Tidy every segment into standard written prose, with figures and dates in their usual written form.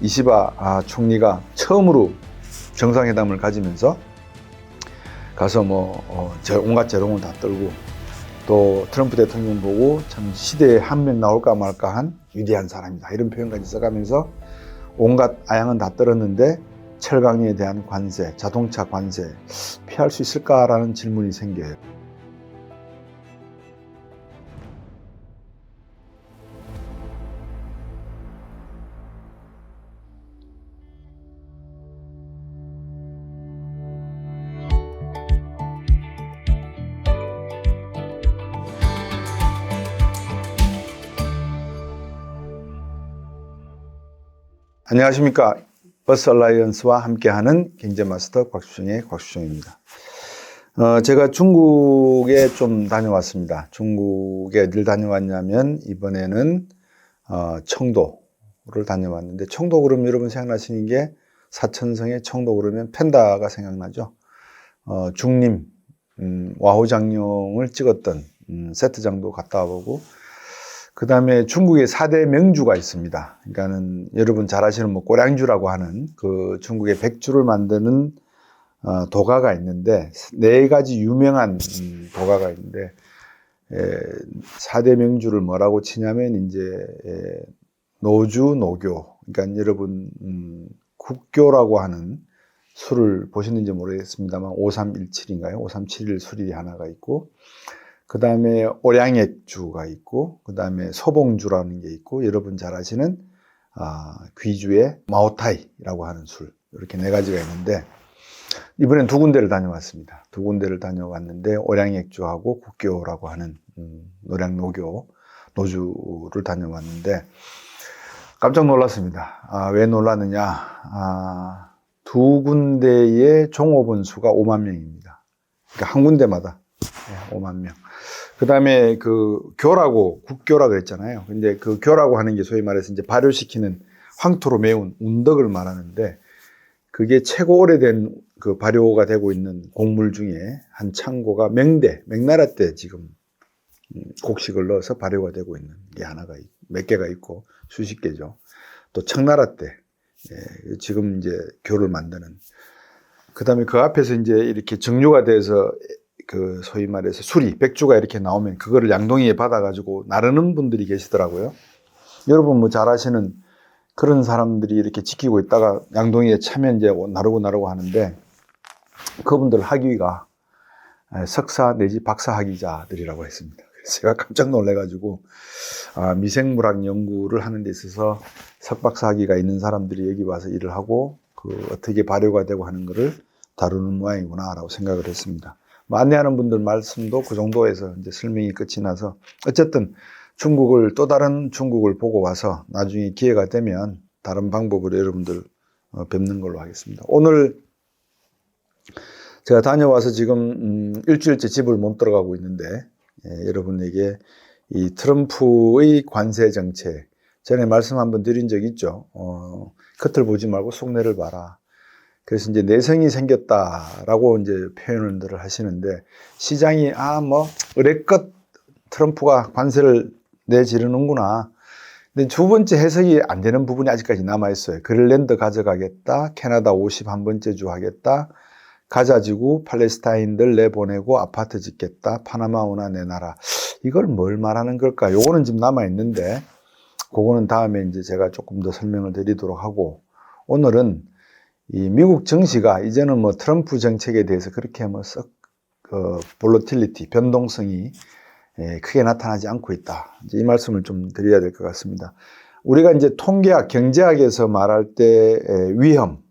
이시바 총리가 처음으로 정상회담을 가지면서 가서 온갖 재롱을 다 떨고 또 트럼프 대통령 보고 참 시대에 한 명 나올까 말까 한 위대한 사람이다 이런 표현까지 써가면서 온갖 아양은 다 떨었는데 철강에 대한 관세, 자동차 관세 피할 수 있을까라는 질문이 생겨요. 안녕하십니까. 버스 얼라이언스와 함께하는 경제마스터 곽수정의 곽수정입니다. 제가 중국에 좀 다녀왔습니다. 중국에 어딜 다녀왔냐면 이번에는 청도를 다녀왔는데 청도 그러면 여러분 생각나시는 게 사천성의 청도 그러면 팬다가 생각나죠. 중림 와호장룡을 찍었던 세트장도 갔다 와보고 그 다음에 중국에 4대 명주가 있습니다. 그러니까는 여러분 잘 아시는 꼬량주라고 하는 그 중국의 백주를 만드는 도가가 있는데 4가지 유명한 도가가 있는데 4대 명주를 뭐라고 치냐면 이제 노주, 노교. 그러니까 여러분 국교라고 하는 술을 보셨는지 모르겠습니다만 5317인가요? 5371 술이 하나가 있고 그 다음에 오량액주가 있고 그 다음에 소봉주라는 게 있고 여러분 잘 아시는 귀주의 마오타이라고 하는 술 이렇게 4가지가 있는데 이번엔 2군데를 다녀왔습니다. 2군데를 다녀왔는데 오량액주하고 국교라고 하는 노량노교 노주를 다녀왔는데 깜짝 놀랐습니다. 왜 놀랐느냐 2군데의 종업원 수가 5만 명입니다. 그러니까 한 군데마다 5만 명. 그 다음에 그 교라고, 국교라 그랬잖아요. 근데 그 교라고 하는 게 소위 말해서 이제 발효시키는 황토로 메운 운덕을 말하는데 그게 최고 오래된 그 발효가 되고 있는 곡물 중에 한 창고가 명나라 때 지금 곡식을 넣어서 발효가 되고 있는 게 하나가 몇 개가 있고 수십 개죠. 또 청나라 때 지금 이제 교를 만드는. 그 다음에 그 앞에서 이제 이렇게 정류가 돼서 그 소위 말해서 술이 백주가 이렇게 나오면 그거를 양동이에 받아가지고 나르는 분들이 계시더라고요. 여러분 잘 아시는 그런 사람들이 이렇게 지키고 있다가 양동이에 차면 이제 나르고 하는데 그분들 학위가 석사 내지 박사 학위자들이라고 했습니다. 그래서 제가 깜짝 놀래가지고 미생물학 연구를 하는 데 있어서 석박사 학위가 있는 사람들이 여기 와서 일을 하고 그 어떻게 발효가 되고 하는 거를 다루는 모양이구나라고 생각을 했습니다. 안내하는 분들 말씀도 그 정도에서 이제 설명이 끝이 나서 어쨌든 또 다른 중국을 보고 와서 나중에 기회가 되면 다른 방법으로 여러분들 뵙는 걸로 하겠습니다. 오늘 제가 다녀와서 지금 일주일째 집을 못 들어가고 있는데 여러분에게 이 트럼프의 관세 정책 전에 말씀 한번 드린 적 있죠. 겉을 보지 말고 속내를 봐라. 그래서 이제 내성이 생겼다라고 이제 표현을 하시는데 시장이 의례껏 트럼프가 관세를 내지르는구나. 근데 두 번째 해석이 안 되는 부분이 아직까지 남아 있어요. 그린랜드 가져가겠다. 캐나다 51번째 주 하겠다. 가자지구 팔레스타인들 내보내고 아파트 짓겠다. 파나마 운하 내놔라. 이걸 뭘 말하는 걸까? 요거는 지금 남아 있는데 그거는 다음에 이제 제가 조금 더 설명을 드리도록 하고 오늘은 이 미국 증시가 이제는 트럼프 정책에 대해서 그렇게 볼러틸리티, 변동성이 크게 나타나지 않고 있다. 이제 이 말씀을 좀 드려야 될 것 같습니다. 우리가 이제 통계학, 경제학에서 말할 때 위험,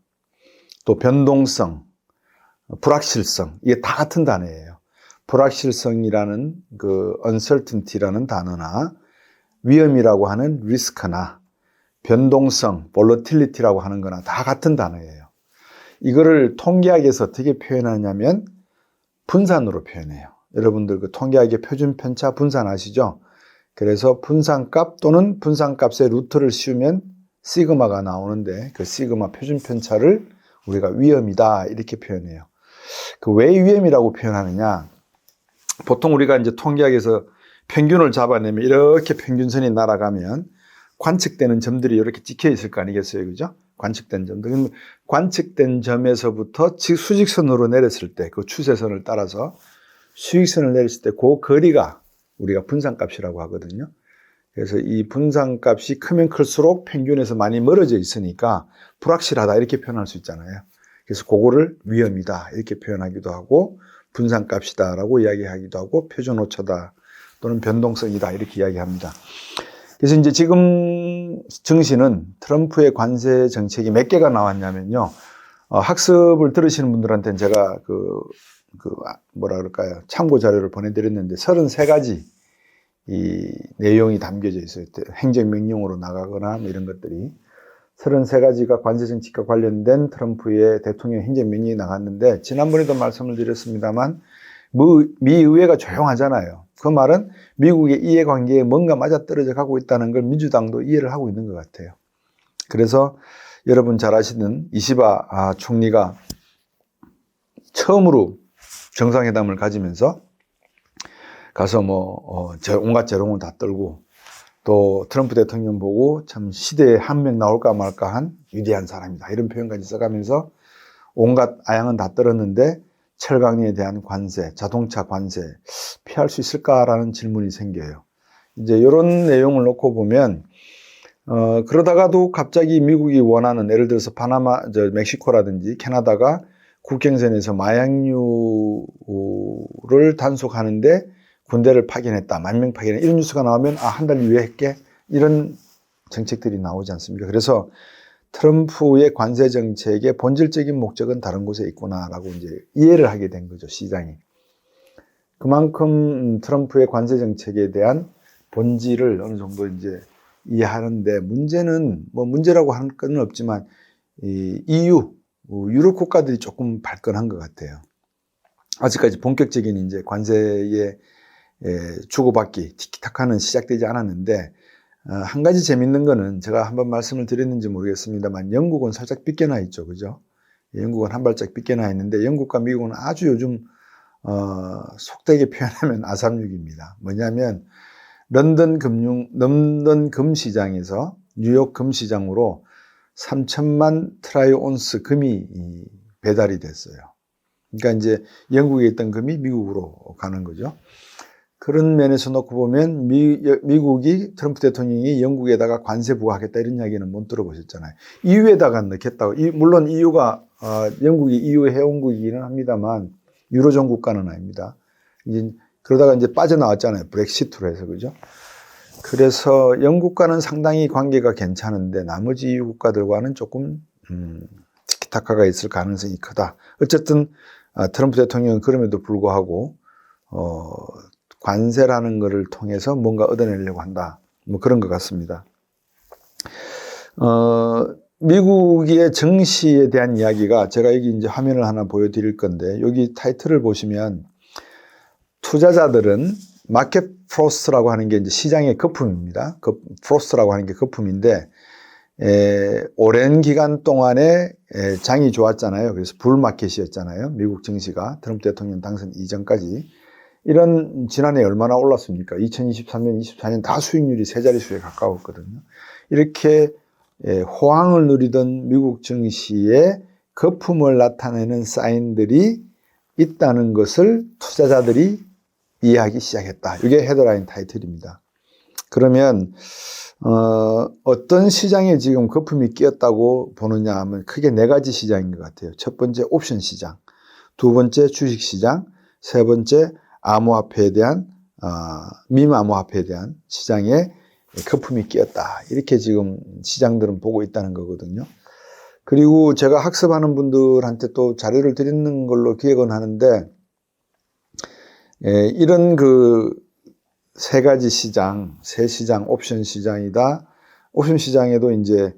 또 변동성, 불확실성, 이게 다 같은 단어예요. 불확실성이라는 그 uncertainty라는 단어나 위험이라고 하는 risk나 변동성, volatility라고 하는 거나 다 같은 단어예요. 이거를 통계학에서 어떻게 표현하냐면 분산으로 표현해요. 여러분들 그 통계학의 표준 편차 분산 아시죠? 그래서 분산값 또는 분산값의 루트를 씌우면 시그마가 나오는데 그 시그마 표준 편차를 우리가 위험이다 이렇게 표현해요. 그 왜 위험이라고 표현하느냐? 보통 우리가 이제 통계학에서 평균을 잡아내면 이렇게 평균선이 날아가면 관측되는 점들이 이렇게 찍혀 있을 거 아니겠어요, 그죠? 관측된 점들. 그럼 관측된 점에서부터 수직선으로 내렸을 때, 그 추세선을 따라서 수직선을 내렸을 때 그 거리가 우리가 분산값이라고 하거든요. 그래서 이 분산값이 크면 클수록 평균에서 많이 멀어져 있으니까 불확실하다 이렇게 표현할 수 있잖아요. 그래서 그거를 위험이다 이렇게 표현하기도 하고 분산값이다라고 이야기하기도 하고 표준 오차다 또는 변동성이다 이렇게 이야기합니다. 그래서 이제 지금 증시는 트럼프의 관세 정책이 몇 개가 나왔냐면요. 학습을 들으시는 분들한테는 제가 뭐라 그럴까요? 참고 자료를 보내드렸는데 33가지 이 내용이 담겨져 있어요. 행정명령으로 나가거나 뭐 이런 것들이 33가지가 관세정책과 관련된 트럼프의 대통령 행정명령이 나갔는데 지난번에도 말씀을 드렸습니다만 미 의회가 조용하잖아요. 그 말은 미국의 이해관계에 뭔가 맞아떨어져 가고 있다는 걸 민주당도 이해를 하고 있는 것 같아요. 그래서 여러분 잘 아시는 이시바 총리가 처음으로 정상회담을 가지면서 가서 온갖 재롱을 다 떨고 또 트럼프 대통령 보고 참 시대에 한 명 나올까 말까 한 위대한 사람이다. 이런 표현까지 써가면서 온갖 아양은 다 떨었는데 철강리에 대한 관세, 자동차 관세 피할 수 있을까라는 질문이 생겨요. 이제 이런 내용을 놓고 보면 그러다가도 갑자기 미국이 원하는 예를 들어서 멕시코라든지 캐나다가 국경선에서 마약류를 단속하는데 군대를 파견했다. 10,000명 파견했다. 이런 뉴스가 나오면 한 달 이후에 할게. 이런 정책들이 나오지 않습니까? 그래서 트럼프의 관세 정책의 본질적인 목적은 다른 곳에 있구나라고 이제 이해를 하게 된 거죠, 시장이. 그만큼 트럼프의 관세 정책에 대한 본질을 어느 정도 이제 이해하는데 문제는 문제라고 할 건 없지만 유럽 국가들이 조금 발끈한 것 같아요. 아직까지 본격적인 이제 관세의 주고받기, 티키타카는 시작되지 않았는데, 한 가지 재밌는 거는 제가 한번 말씀을 드렸는지 모르겠습니다만, 영국은 살짝 삐껴나 있죠. 그죠? 영국은 한 발짝 삐껴나 있는데, 영국과 미국은 아주 요즘, 속되게 표현하면 아삼육입니다. 뭐냐면, 런던 금시장에서 뉴욕 금시장으로 3천만 트라이 온스 금이 배달이 됐어요. 그러니까 이제 영국에 있던 금이 미국으로 가는 거죠. 그런 면에서 놓고 보면 미국이 트럼프 대통령이 영국에다가 관세 부과하겠다 이런 이야기는 못 들어보셨잖아요. EU에다가 넣겠다고. 물론 EU가 영국이 EU 회원국이기는 합니다만 유로존 국가는 아닙니다. 그러다가 이제 빠져나왔잖아요. 브렉시트로 해서 그죠? 그래서 영국과는 상당히 관계가 괜찮은데 나머지 EU 국가들과는 조금 티키타카가 있을 가능성이 크다. 어쨌든 트럼프 대통령은 그럼에도 불구하고 관세라는 것을 통해서 뭔가 얻어내려고 한다. 그런 것 같습니다. 미국의 정시에 대한 이야기가 제가 여기 이제 화면을 하나 보여드릴 건데 여기 타이틀을 보시면 투자자들은 마켓 프로스트라고 하는 게 이제 시장의 거품입니다. 프로스트라고 하는 게 거품인데 오랜 기간 동안에 장이 좋았잖아요. 그래서 불마켓이었잖아요. 미국 증시가 트럼프 대통령 당선 이전까지. 이런 지난해 얼마나 올랐습니까? 2023년, 24년 다 수익률이 세 자릿수에 가까웠거든요. 이렇게 호황을 누리던 미국 증시에 거품을 나타내는 사인들이 있다는 것을 투자자들이 이해하기 시작했다. 이게 헤드라인 타이틀입니다. 그러면 어떤 시장에 지금 거품이 끼었다고 보느냐 하면 크게 4가지 시장인 것 같아요. 첫 번째 옵션 시장, 두 번째 주식 시장, 세 번째 암호화폐에 대한 밈암호화폐에 대한 시장에 거품이 끼었다. 이렇게 지금 시장들은 보고 있다는 거거든요. 그리고 제가 학습하는 분들한테 또 자료를 드리는 걸로 기억은 하는데 이런 세 가지 시장, 새 시장, 옵션 시장이다. 옵션 시장에도 이제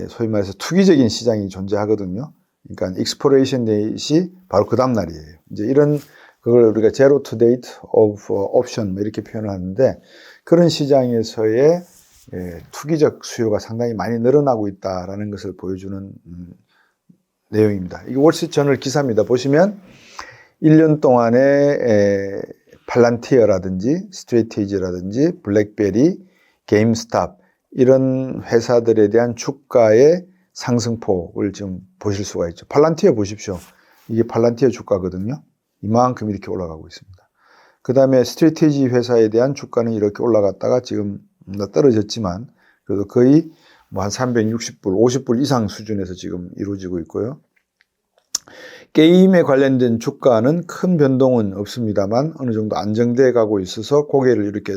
소위 말해서 투기적인 시장이 존재하거든요. 그러니까 익스플로레이션 데이트이 바로 그 다음 날이에요. 이제 이런 그걸 우리가 제로 투 데이트 오브 옵션 이렇게 표현을 하는데 그런 시장에서의 투기적 수요가 상당히 많이 늘어나고 있다라는 것을 보여주는 내용입니다. 이게 월스트리트저널 기사입니다. 보시면 1년 동안에 팔란티어라든지 스트레이티지라든지 블랙베리, 게임스탑, 이런 회사들에 대한 주가의 상승폭을 지금 보실 수가 있죠. 팔란티어 보십시오. 이게 팔란티어 주가거든요. 이만큼 이렇게 올라가고 있습니다. 그 다음에 스트래티지 회사에 대한 주가는 이렇게 올라갔다가 지금 떨어졌지만 그래도 거의 뭐 한 360불, 50불 이상 수준에서 지금 이루어지고 있고요. 게임에 관련된 주가는 큰 변동은 없습니다만 어느 정도 안정돼 가고 있어서 고개를 이렇게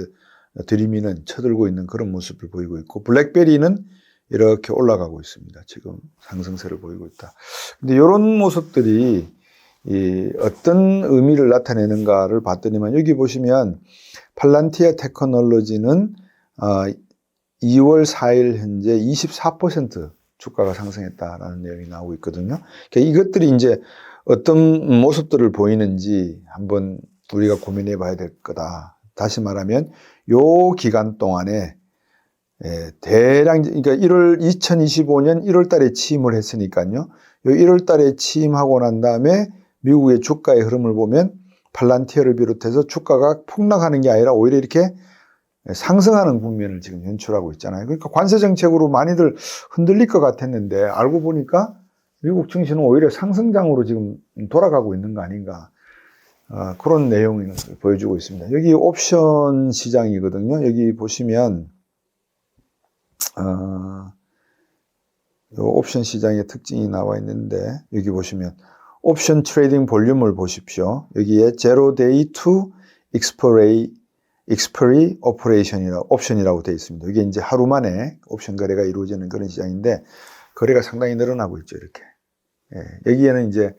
들이미는 쳐들고 있는 그런 모습을 보이고 있고, 블랙베리는 이렇게 올라가고 있습니다. 지금 상승세를 보이고 있다. 근데 이런 모습들이 어떤 의미를 나타내는가를 봤더니만, 여기 보시면 팔란티어 테크놀로지는 2월 4일 현재 24% 주가가 상승했다라는 내용이 나오고 있거든요. 그러니까 이것들이 이제 어떤 모습들을 보이는지 한번 우리가 고민해 봐야 될 거다. 다시 말하면 요 기간 동안에 대량, 그러니까 2025년 1월 달에 취임을 했으니까요. 요 1월 달에 취임하고 난 다음에 미국의 주가의 흐름을 보면 팔란티어를 비롯해서 주가가 폭락하는 게 아니라 오히려 이렇게 상승하는 국면을 지금 연출하고 있잖아요. 그러니까 관세 정책으로 많이들 흔들릴 것 같았는데 알고 보니까 미국 증시는 오히려 상승장으로 지금 돌아가고 있는 거 아닌가. 그런 내용을 보여주고 있습니다. 여기 옵션 시장이거든요. 여기 보시면 옵션 시장의 특징이 나와 있는데, 여기 보시면 옵션 트레이딩 볼륨을 보십시오. 여기에 제로 데이 투 expiry 옵션이라고 되어 있습니다. 이게 이제 하루 만에 옵션 거래가 이루어지는 그런 시장인데, 거래가 상당히 늘어나고 있죠, 이렇게. 여기에는 이제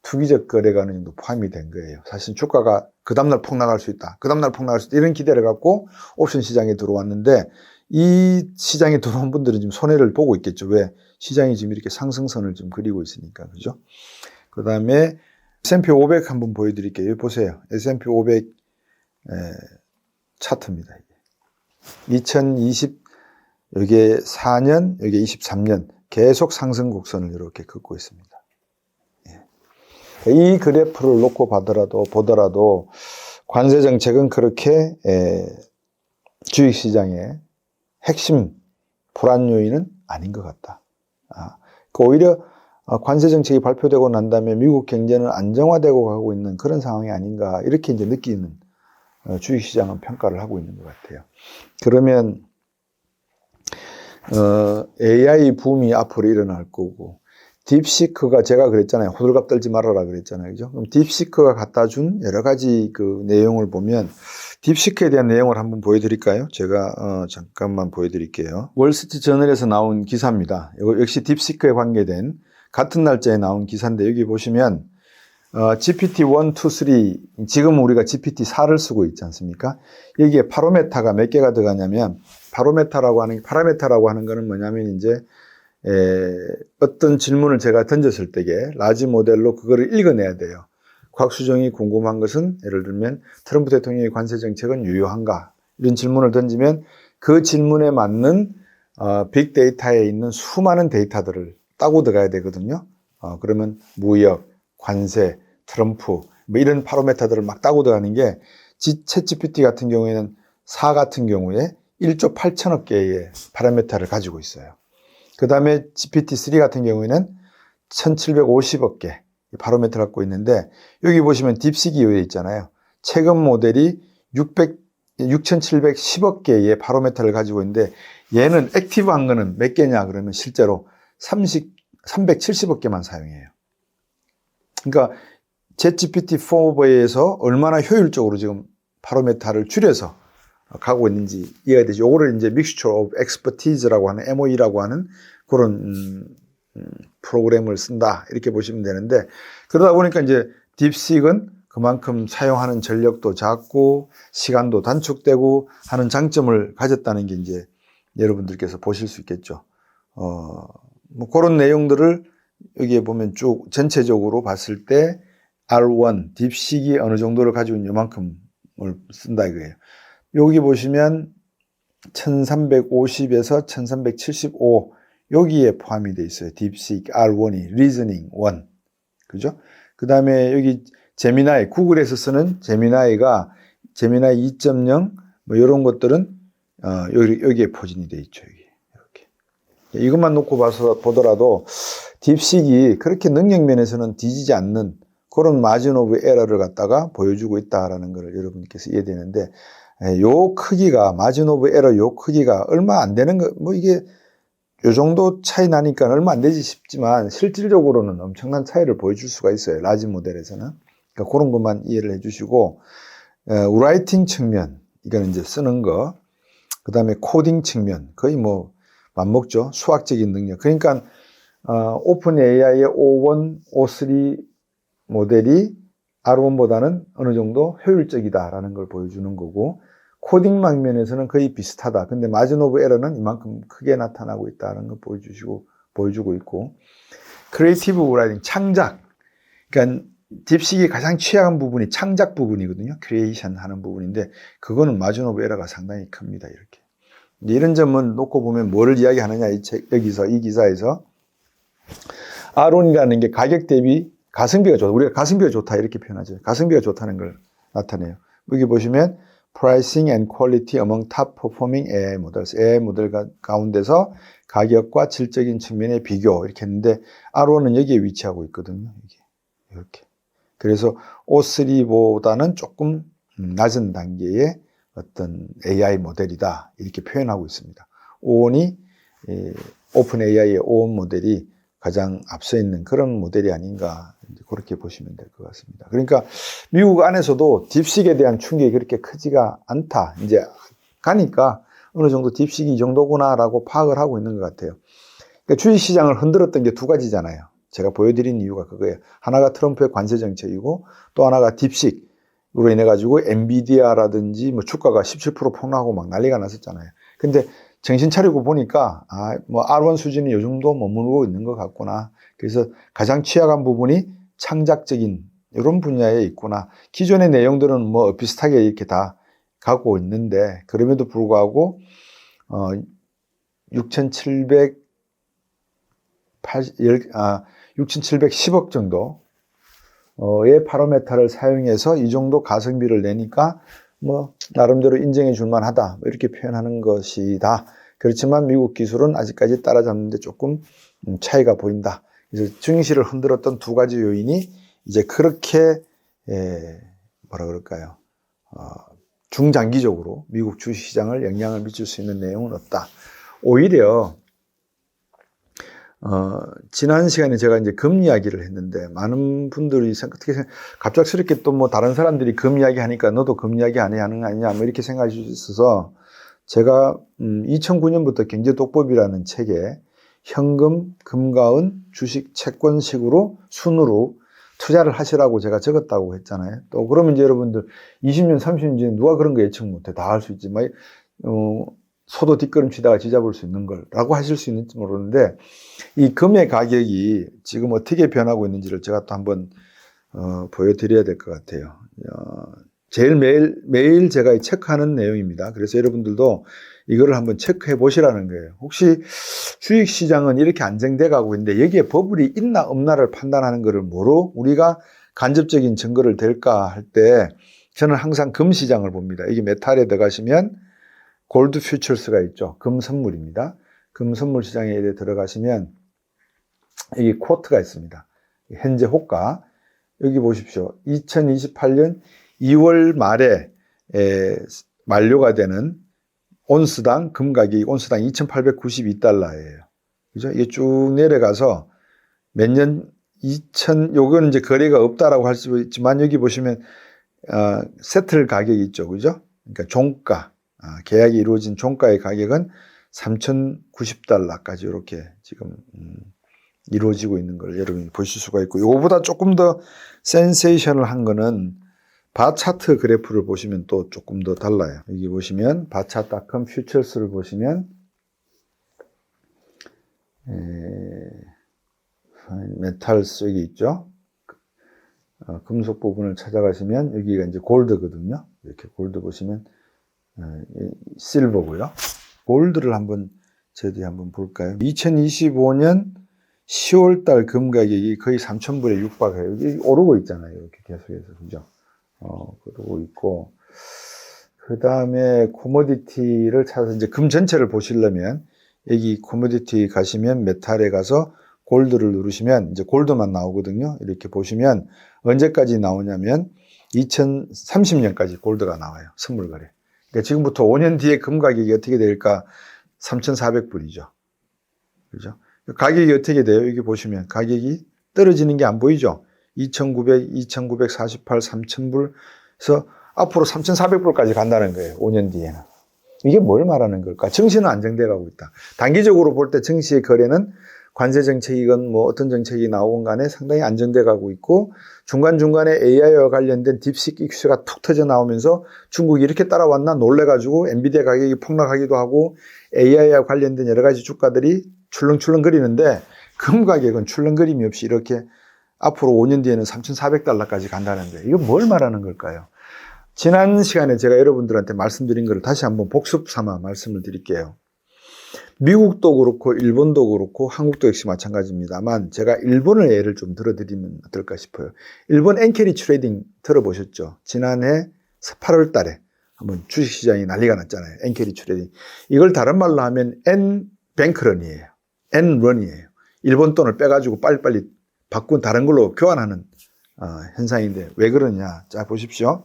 투기적 거래가 어느 정도 포함이 된 거예요. 사실 주가가 그 다음날 폭락할 수 있다, 그 다음날 폭락할 수 있다, 이런 기대를 갖고 옵션 시장에 들어왔는데, 이 시장에 들어온 분들은 지금 손해를 보고 있겠죠. 왜? 시장이 지금 이렇게 상승선을 좀 그리고 있으니까. 그죠? 그 다음에 S&P 500 한번 보여드릴게요. 여기 보세요. S&P 500 차트입니다. 2020, 여기에 4년, 여기에 23년 계속 상승 곡선을 이렇게 긋고 있습니다. 이 그래프를 놓고 보더라도 관세 정책은 그렇게 주식시장의 핵심 불안 요인은 아닌 것 같다. 오히려 관세 정책이 발표되고 난 다음에 미국 경제는 안정화되고 가고 있는 그런 상황이 아닌가, 이렇게 이제 느끼는 주식시장은 평가를 하고 있는 것 같아요. 그러면 AI 붐이 앞으로 일어날 거고, 딥시크가, 제가 그랬잖아요. 호들갑 떨지 말아라 그랬잖아요. 그죠? 그럼 딥시크가 갖다 준 여러 가지 그 내용을 보면, 딥시크에 대한 내용을 한번 보여드릴까요? 제가 잠깐만 보여드릴게요. 월스트리트 저널에서 나온 기사입니다. 이거 역시 딥시크에 관계된 같은 날짜에 나온 기사인데, 여기 보시면 GPT-1, 2, 3, 지금 우리가 GPT-4를 쓰고 있지 않습니까? 여기에 파라메타가 몇 개가 들어가냐면, 파라메타라고 하는 거는 뭐냐면, 이제 어떤 질문을 제가 던졌을 때에 라지 모델로 그거를 읽어내야 돼요. 곽수정이 궁금한 것은, 예를 들면 트럼프 대통령의 관세 정책은 유효한가? 이런 질문을 던지면 그 질문에 맞는 빅데이터에 있는 수많은 데이터들을 따고 들어가야 되거든요. 그러면 무역, 관세, 트럼프 뭐 이런 파라메터들을 막 따고 들어가는 게, 챗GPT 같은 경우에는 4 같은 경우에 1조 8천억 개의 파라메터를 가지고 있어요. 그 다음에 GPT-3 같은 경우에는 1750억 개 파라메터를 갖고 있는데, 여기 보시면 딥시크 이외에 있잖아요. 최근 모델이 6710억 개의 파라메터를 가지고 있는데, 얘는 액티브한 거는 몇 개냐 그러면 실제로 370억 개만 사용해요. 그러니까 챗GPT-4에서 얼마나 효율적으로 지금 파라메터를 줄여서 가고 있는지 이해가 되죠. 요거를 이제 Mixture of Expertise라고 하는, MOE라고 하는 그런 프로그램을 쓴다, 이렇게 보시면 되는데, 그러다 보니까 이제 딥시크는 그만큼 사용하는 전력도 작고 시간도 단축되고 하는 장점을 가졌다는 게 이제 여러분들께서 보실 수 있겠죠. 뭐 그런 내용들을 여기에 보면 쭉 전체적으로 봤을 때 R1, 딥시크이 어느 정도를 가지고 있는 요만큼을 쓴다 이거예요. 여기 보시면 1350에서 1375 여기에 포함이 되어 있어요. 딥시크 R1이 리즈닝 1. 그죠? 그 다음에 여기 제미나이, 구글에서 쓰는 제미나이가 제미나이 2.0 뭐 이런 것들은 여기에 포진이 돼 있죠. 여기. 이렇게. 이것만 놓고 보더라도 딥식이 그렇게 능력 면에서는 뒤지지 않는 그런 마진 오브 에러를 갖다가 보여주고 있다라는 것을 여러분께서 이해되는데, 요 크기가, 마진 오브 에러 요 크기가 얼마 안 되는 거, 뭐 이게 요 정도 차이 나니까 얼마 안 되지 싶지만 실질적으로는 엄청난 차이를 보여줄 수가 있어요. 라지 모델에서는. 그러니까 그런 것만 이해를 해 주시고, 라이팅 측면, 이거는 이제 쓰는 거, 그 다음에 코딩 측면, 거의 뭐 맞먹죠. 수학적인 능력. 그러니까 오픈 AI의 O1, O3 모델이 R1보다는 어느 정도 효율적이다라는 걸 보여주는 거고, 코딩 방면에서는 거의 비슷하다. 근데 마진 오브 에러는 이만큼 크게 나타나고 있다는 걸 보여주고 있고, 크리에이티브 라이팅, 창작. 그러니까 딥식이 가장 취약한 부분이 창작 부분이거든요. 크리에이션 하는 부분인데, 그거는 마진 오브 에러가 상당히 큽니다. 이렇게. 이런 점은 놓고 보면 뭐를 이야기하느냐, 여기서, 이 기사에서. R1이라는 게 가격 대비 가성비가 좋다. 우리가 가성비가 좋다 이렇게 표현하죠. 가성비가 좋다는 걸 나타내요. 여기 보시면 Pricing and Quality among top performing AI models. AI 모델 가운데서 가격과 질적인 측면의 비교 이렇게 했는데 R1은 여기에 위치하고 있거든요. 이렇게. 그래서 O3보다는 조금 낮은 단계의 어떤 AI 모델이다 이렇게 표현하고 있습니다. O1이 오픈 AI의 O1 모델이 가장 앞서 있는 그런 모델이 아닌가 그렇게 보시면 될 것 같습니다. 그러니까 미국 안에서도 딥식에 대한 충격이 그렇게 크지가 않다. 이제 가니까 어느 정도 딥식이 이 정도구나라고 파악을 하고 있는 것 같아요. 그러니까 주식시장을 흔들었던 게 두 가지잖아요. 제가 보여드린 이유가 그거예요. 하나가 트럼프의 관세 정책이고 또 하나가 딥식으로 인해 가지고 엔비디아라든지 뭐 주가가 17% 폭락하고 막 난리가 났었잖아요. 근데 정신 차리고 보니까 뭐 R1 수준이 요 정도 머무르고 있는 것 같구나. 그래서 가장 취약한 부분이 창작적인 이런 분야에 있구나. 기존의 내용들은 뭐 비슷하게 이렇게 다 가고 있는데 그럼에도 불구하고 6,710억 정도의 파라메타를 사용해서 이 정도 가성비를 내니까 뭐 나름대로 인정해 줄 만하다 이렇게 표현하는 것이다. 그렇지만 미국 기술은 아직까지 따라잡는 데 조금 차이가 보인다. 그래서 증시를 흔들었던 두 가지 요인이 이제 그렇게 뭐라 그럴까요? 중장기적으로 미국 주식시장을 영향을 미칠 수 있는 내용은 없다. 오히려 지난 시간에 제가 이제 금 이야기를 했는데, 많은 분들이 어떻게 갑작스럽게 또 뭐 다른 사람들이 금 이야기 하니까 너도 금 이야기 안 해야 하는 거 아니냐, 뭐 이렇게 생각할 수 있어서 제가 2009년부터 경제독법이라는 책에 현금, 금가은, 주식, 채권식으로 순으로 투자를 하시라고 제가 적었다고 했잖아요. 또 그러면 이제 여러분들 20년, 30년 전에 누가 그런 거 예측 못해. 다 할 수 있지만 소도 뒷걸음 치다가 지잡을 수 있는 걸 라고 하실 수 있는지 모르는데, 이 금의 가격이 지금 어떻게 변하고 있는지를 제가 또 한번 보여드려야 될 것 같아요. 제일 매일 제가 체크하는 내용입니다. 그래서 여러분들도 이거를 한번 체크해 보시라는 거예요. 혹시 주식시장은 이렇게 안정돼 가고 있는데 여기에 버블이 있나 없나를 판단하는 것을 뭐로 우리가 간접적인 증거를 댈까 할 때 저는 항상 금 시장을 봅니다. 이게 메탈에 들어가시면 골드 퓨처스가 있죠. 금 선물입니다. 금 선물 시장에 들어가시면 여기 쿼트가 있습니다. 현재 호가. 여기 보십시오. 2028년 2월 말에 만료가 되는 온스당 금 가격이 온스당 2,892달러예요. 그죠? 이게 쭉 내려가서 몇 년, 요거는 이제 거래가 없다라고 할 수 있지만 여기 보시면 세틀 가격이 있죠. 그죠? 그러니까 종가. 계약이 이루어진 종가의 가격은 3,090달러까지 이렇게 지금 이루어지고 있는 걸 여러분이 보실 수가 있고, 이거보다 조금 더 센세이셔널한 거는 바 차트 그래프를 보시면 또 조금 더 달라요. 여기 보시면 바차트닷컴 퓨처스를 보시면 메탈스 여기 있죠. 금속 부분을 찾아가시면 여기가 이제 골드거든요. 이렇게 골드 보시면 실버고요. 골드를 한번 저희들이 한번 볼까요? 2025년 10월 달 금 가격이 거의 3,000불에 육박해요. 여기 오르고 있잖아요. 이렇게 계속해서. 그죠? 그러고 있고. 그 다음에 코모디티를 찾아서 이제 금 전체를 보시려면 여기 코모디티 가시면 메탈에 가서 골드를 누르시면 이제 골드만 나오거든요. 이렇게 보시면 언제까지 나오냐면 2030년까지 골드가 나와요. 선물거래. 그러니까 지금부터 5년 뒤에 금 가격이 어떻게 될까? 3,400불이죠. 그죠? 가격이 어떻게 돼요? 여기 보시면 가격이 떨어지는 게 안 보이죠? 2,900, 2,948, 3,000불에서 앞으로 3,400불까지 간다는 거예요. 5년 뒤에는. 이게 뭘 말하는 걸까? 증시는 안정돼 가고 있다. 단기적으로 볼 때 증시의 거래는 관세 정책이건 뭐 어떤 정책이 나오건 간에 상당히 안정돼 가고 있고 중간중간에 AI와 관련된 딥식 이슈가 툭 터져 나오면서 중국이 이렇게 따라왔나 놀래가지고 엔비디아 가격이 폭락하기도 하고 AI와 관련된 여러 가지 주가들이 출렁출렁거리는데 금 가격은 출렁거림이 없이 이렇게 앞으로 5년 뒤에는 3,400달러까지 간다는 거예요. 이거 뭘 말하는 걸까요? 지난 시간에 제가 여러분들한테 말씀드린 것을 다시 한번 복습 삼아 말씀을 드릴게요. 미국도 그렇고 일본도 그렇고 한국도 역시 마찬가지입니다만 제가 일본을 예를 좀 들어드리면 어떨까 싶어요. 일본 엔캐리 트레이딩 들어보셨죠? 지난해 8월 달에 한번 주식시장이 난리가 났잖아요. 엔캐리 트레이딩. 이걸 다른 말로 하면 N뱅크런이에요. N런이에요. 일본 돈을 빼가지고 빨리빨리 바꾼 다른 걸로 교환하는 현상인데 왜 그러냐? 자 보십시오.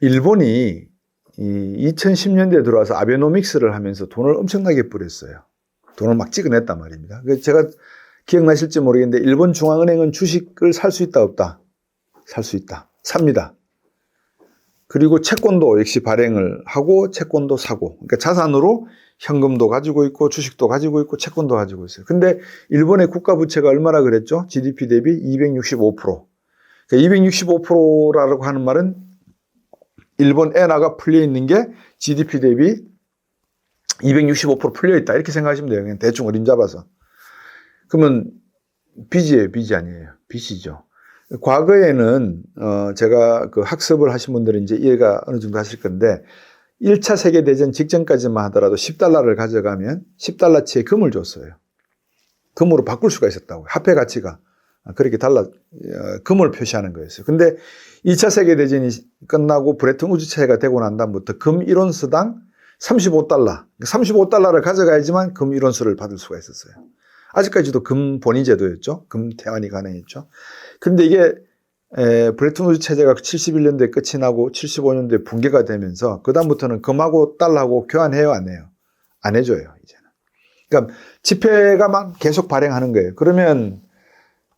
일본이 2010년대에 들어와서 아베노믹스를 하면서 돈을 엄청나게 뿌렸어요. 돈을 막 찍어냈단 말입니다. 제가 기억나실지 모르겠는데 일본 중앙은행은 주식을 살 수 있다 없다? 살 수 있다. 삽니다. 그리고 채권도 역시 발행을 하고 채권도 사고 그러니까 자산으로 현금도 가지고 있고 주식도 가지고 있고 채권도 가지고 있어요. 근데 일본의 국가 부채가 얼마나 그랬죠? GDP 대비 265%. 그러니까 265%라고 하는 말은 일본 엔화가 풀려 있는 게 GDP 대비 265% 풀려 있다. 이렇게 생각하시면 돼요. 그냥 대충 어림 잡아서. 그러면 빚이에요. 빚이 아니에요. 빚이죠. 과거에는 제가 그 학습을 하신 분들은 이제 이해가 어느 정도 하실 건데 1차 세계대전 직전까지만 하더라도 10달러를 가져가면 10달러치의 금을 줬어요. 금으로 바꿀 수가 있었다고요. 화폐 가치가. 그렇게 금을 표시하는 거였어요. 근데 2차 세계대전이 끝나고 브레튼 우주체가 되고 난 다음부터 금 1온스당 35달러. 35달러를 가져가야지만 금 1온스를 받을 수가 있었어요. 아직까지도 금 본위 제도였죠. 금 태환이 가능했죠. 그런데 이게 브레튼 우주 체제가 71년도에 끝이 나고 75년도에 붕괴가 되면서 그다음부터는 금하고 달러하고 교환해요, 안 해요? 안 해줘요, 이제는. 그러니까 지폐가만 계속 발행하는 거예요. 그러면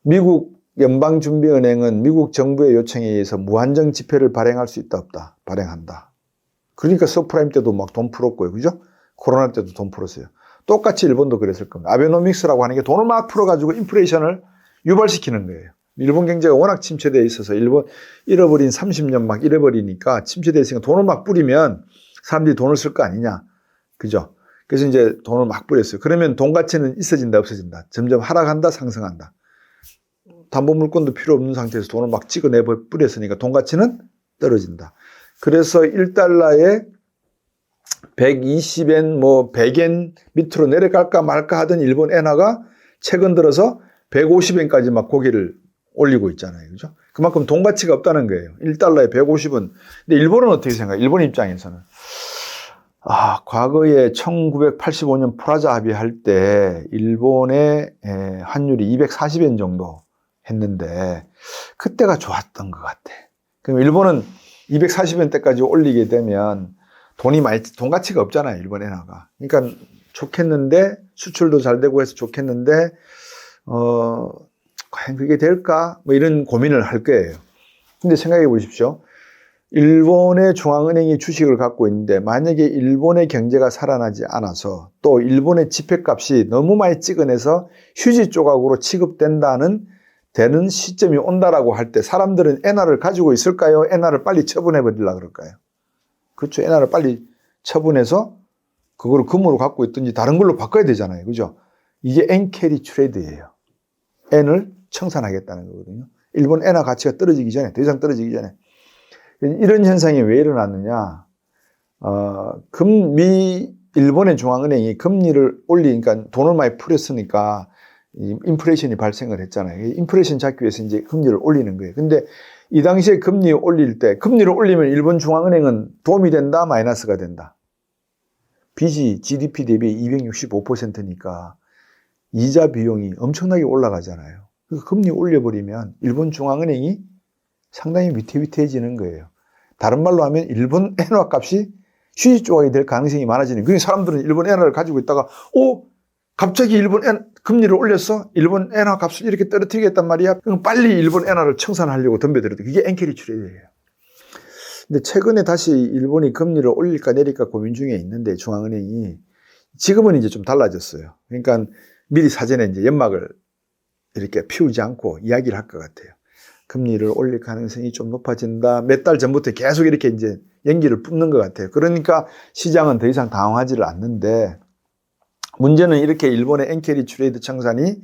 미국 연방준비은행은 미국 정부의 요청에 의해서 무한정 지폐를 발행할 수 있다, 없다? 발행한다. 그러니까 서프라임 때도 막 돈 풀었고요. 그죠? 코로나 때도 돈 풀었어요. 똑같이 일본도 그랬을 겁니다. 아베노믹스라고 하는 게 돈을 막 풀어가지고 인플레이션을 유발시키는 거예요. 일본 경제가 워낙 침체되어 있어서 일본 잃어버린 30년 막 잃어버리니까 침체되어 있으니까 돈을 막 뿌리면 사람들이 돈을 쓸 거 아니냐. 그죠? 그래서 이제 돈을 막 뿌렸어요. 그러면 돈 가치는 있어진다, 없어진다. 점점 하락한다, 상승한다. 담보물권도 필요 없는 상태에서 돈을 막 찍어내 뿌렸으니까 돈 가치는 떨어진다. 그래서 1달러에 120엔, 뭐 100엔 밑으로 내려갈까 말까 하던 일본 엔화가 최근 들어서 150엔까지 막 고개를 올리고 있잖아요. 그죠? 그만큼 돈 가치가 없다는 거예요. 1달러에 150원. 근데 일본은 어떻게 생각해요? 일본 입장에서는. 과거에 1985년 프라자 합의할 때 일본의 환율이 240엔 정도 했는데 그때가 좋았던 것 같아. 그럼 일본은 240엔 때까지 올리게 되면 돈 가치가 없잖아요. 일본 엔화가. 그러니까 좋겠는데 수출도 잘 되고 해서 좋겠는데 과연 그게 될까? 뭐 이런 고민을 할 거예요. 근데 생각해 보십시오. 일본의 중앙은행이 주식을 갖고 있는데 만약에 일본의 경제가 살아나지 않아서 또 일본의 지폐값이 너무 많이 찍어내서 휴지 조각으로 취급된다는 되는 시점이 온다라고 할 때 사람들은 엔화를 가지고 있을까요? 엔화를 빨리 처분해 버리려고 그럴까요? 그렇죠. 엔화를 빨리 처분해서 그거를 금으로 갖고 있든지 다른 걸로 바꿔야 되잖아요. 그죠? 이게 엔캐리 트레이드예요. 엔을 청산하겠다는 거거든요. 일본 엔화 가치가 떨어지기 전에, 더 이상 떨어지기 전에. 이런 현상이 왜 일어났느냐? 일본의 중앙은행이 금리를 올리니까 돈을 많이 풀었으니까 인플레이션이 발생을 했잖아요. 인플레이션 잡기 위해서 이제 금리를 올리는 거예요. 근데 이 당시에 금리 올릴 때, 금리를 올리면 일본 중앙은행은 도움이 된다, 마이너스가 된다. 빚이 GDP 대비 265%니까 이자 비용이 엄청나게 올라가잖아요. 금리 올려버리면 일본 중앙은행이 상당히 위태위태해지는 거예요. 다른 말로 하면 일본 엔화 값이 휴지 조각이 될 가능성이 많아지는 거예요. 사람들은 일본 엔화를 가지고 있다가 갑자기 일본 금리를 올렸어? 일본 엔화 값을 이렇게 떨어뜨리겠단 말이야? 그럼 빨리 일본 엔화를 청산하려고 덤벼들어도 그게 엔캐리 트레이드예요. 근데 최근에 다시 일본이 금리를 올릴까 내릴까 고민 중에 있는데 중앙은행이 지금은 이제 좀 달라졌어요. 그러니까 미리 사전에 이제 연막을 이렇게 피우지 않고 이야기를 할 것 같아요. 금리를 올릴 가능성이 좀 높아진다. 몇 달 전부터 계속 이렇게 이제 연기를 뿜는 것 같아요. 그러니까 시장은 더 이상 당황하지를 않는데 문제는 이렇게 일본의 엔캐리 트레이드 청산이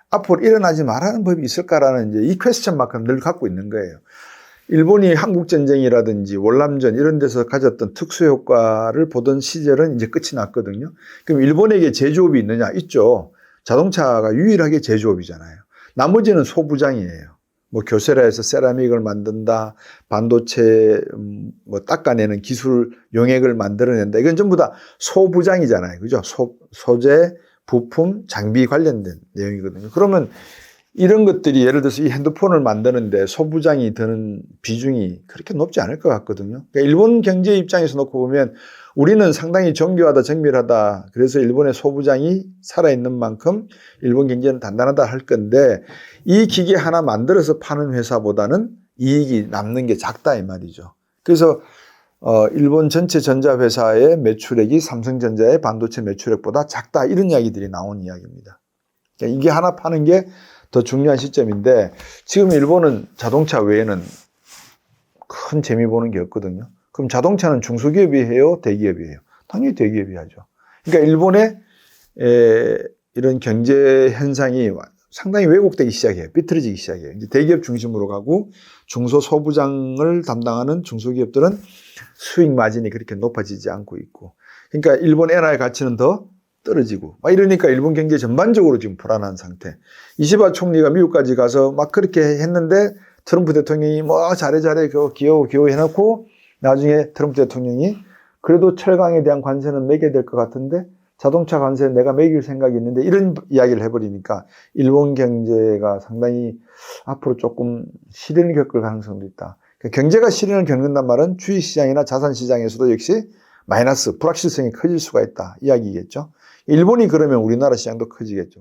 앞으로 일어나지 말라는 법이 있을까라는 이제 이 퀘스천 마크를 늘 갖고 있는 거예요. 일본이 한국전쟁이라든지 월남전 이런 데서 가졌던 특수효과를 보던 시절은 이제 끝이 났거든요. 그럼 일본에게 제조업이 있느냐? 있죠. 자동차가 유일하게 제조업이잖아요. 나머지는 소부장이에요. 뭐 교세라에서 세라믹을 만든다, 반도체 닦아내는 기술 용액을 만들어낸다. 이건 전부 다 소부장이잖아요. 그죠? 소재, 부품, 장비 관련된 내용이거든요. 그러면 이런 것들이 예를 들어서 이 핸드폰을 만드는데 소부장이 드는 비중이 그렇게 높지 않을 것 같거든요. 그러니까 일본 경제 입장에서 놓고 보면 우리는 상당히 정교하다, 정밀하다. 그래서 일본의 소부장이 살아있는 만큼 일본 경제는 단단하다 할 건데 이 기계 하나 만들어서 파는 회사보다는 이익이 남는 게 작다 이 말이죠. 그래서 일본 전체 전자회사의 매출액이 삼성전자의 반도체 매출액보다 작다 이런 이야기들이 나온 이야기입니다. 그러니까 이게 하나 파는 게 더 중요한 시점인데 지금 일본은 자동차 외에는 큰 재미 보는 게 없거든요. 그럼 자동차는 중소기업이 해요? 대기업이 해요? 당연히 대기업이 하죠. 그러니까 일본의 이런 경제 현상이 상당히 왜곡되기 시작해요. 삐뚤어지기 시작해요. 이제 대기업 중심으로 가고 중소소부장을 담당하는 중소기업들은 수익 마진이 그렇게 높아지지 않고 있고 그러니까 일본 엔화의 가치는 더 떨어지고 이러니까 일본 경제 전반적으로 지금 불안한 상태. 이시바 총리가 미국까지 가서 막 그렇게 했는데 트럼프 대통령이 뭐 잘해 귀여워 해놓고 나중에 트럼프 대통령이 그래도 철강에 대한 관세는 매겨야 될 것 같은데 자동차 관세는 내가 매길 생각이 있는데 이런 이야기를 해버리니까 일본 경제가 상당히 앞으로 조금 시련을 겪을 가능성도 있다. 그러니까 경제가 시련을 겪는단 말은 주식시장이나 자산시장에서도 역시 마이너스 불확실성이 커질 수가 있다 이야기겠죠. 일본이 그러면 우리나라 시장도 커지겠죠.